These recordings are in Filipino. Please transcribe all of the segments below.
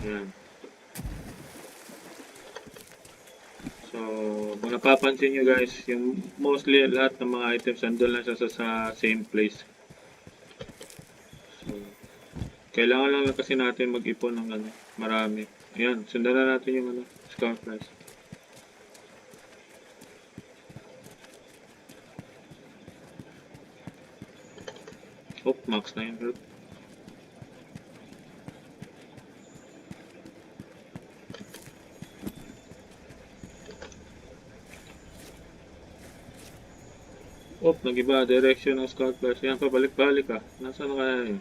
Yan. So, kung napapansin nyo guys, yung mostly lahat ng mga items nandun lang siya sa same place. So, kailangan lang kasi natin mag-ipon ng ano, marami. Ayan, sundan na natin yung ano, scout price. Oh, max na yun, bro. Oh, nag-iba direction ng scout price. Yan, pabalik-balik ah. Nasaan na kaya yun?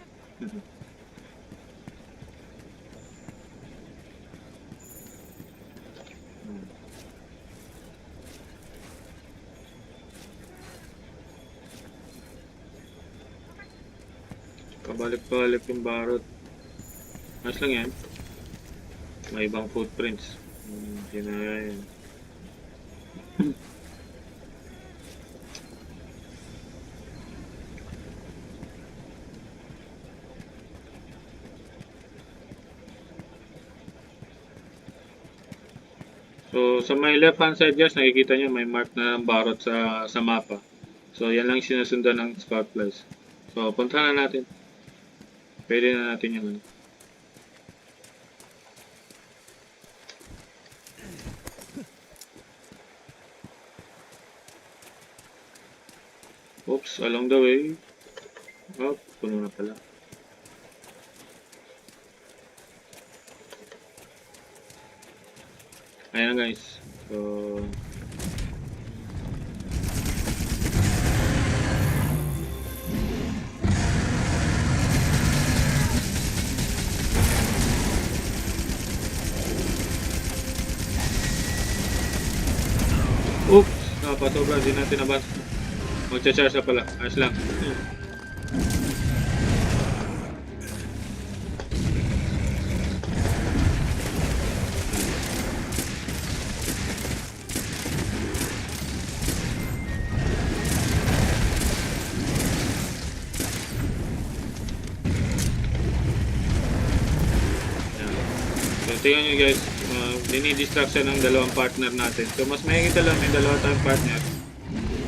Pabalik-balik yung barot. Ayos lang yan. May ibang footprints. Hinaya yan. So, sa may left hand side guys, nakikita nyo may mark na barot sa mapa. So, yan lang sinusundan ng scout place. So, punta na natin. Pwede na natin yung ano. Oops, along the way. Oh, puno na pala. Ayan guys. So, oops, napasobra, di natin nabas. Magcha-charge na pala. Ayos lang. Tingnan nyo guys, dinidistract siya ng dalawang partner natin. So mas mahigit lang may dalawa tayong partner.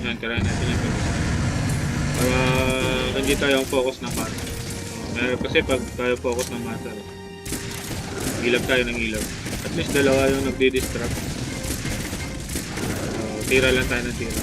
Yan, karayan natin yung focus. Para hindi tayo focus ng matter. Kasi pag tayo focus ng matter, ilap tayo ng ilaw. At least dalawa yung nagdi-distract. So, tira lang tayo ng tira.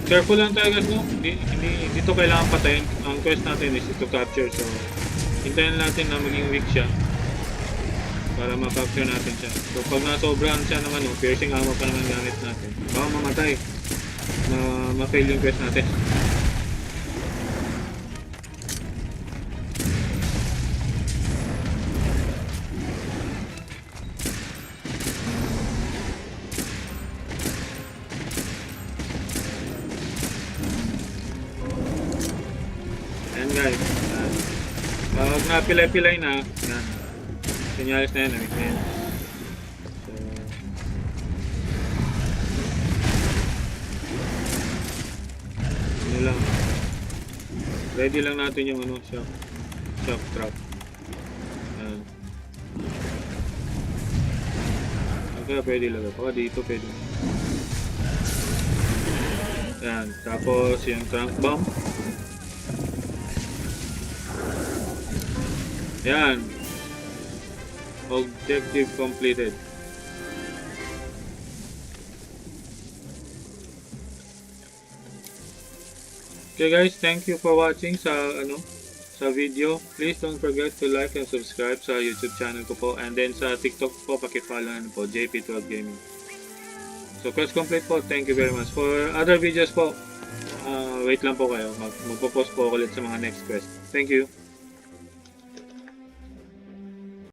Careful lang tayo guys, no? Dito kailangan patayin. Ang quest natin is to capture. So, hintayin natin na maging weak siya para ma-capture natin siya. So, pag nasobrahan siya ng ano, piercing ammo pa naman gamit natin, baka mamatay. Ma-fail yung quest natin. Guys, pag napilay-pilay na, yan. Sinyalis na yan, namit na yan. So, ano lang, ready lang natin yung ano, shock trap. Yan. Okay, pwede lang. Baka dito pwede. Yan, tapos yung trunk bomb. Yan. Objective completed. Okay guys, thank you for watching sa sa video, please don't forget to like and subscribe sa YouTube channel ko po. And then sa TikTok po, pakifollow na po, JP12 Gaming. So, quest complete po. Thank you very much. For other videos po, wait lang po kayo. Magpo-post po ulit sa mga next quest. Thank you.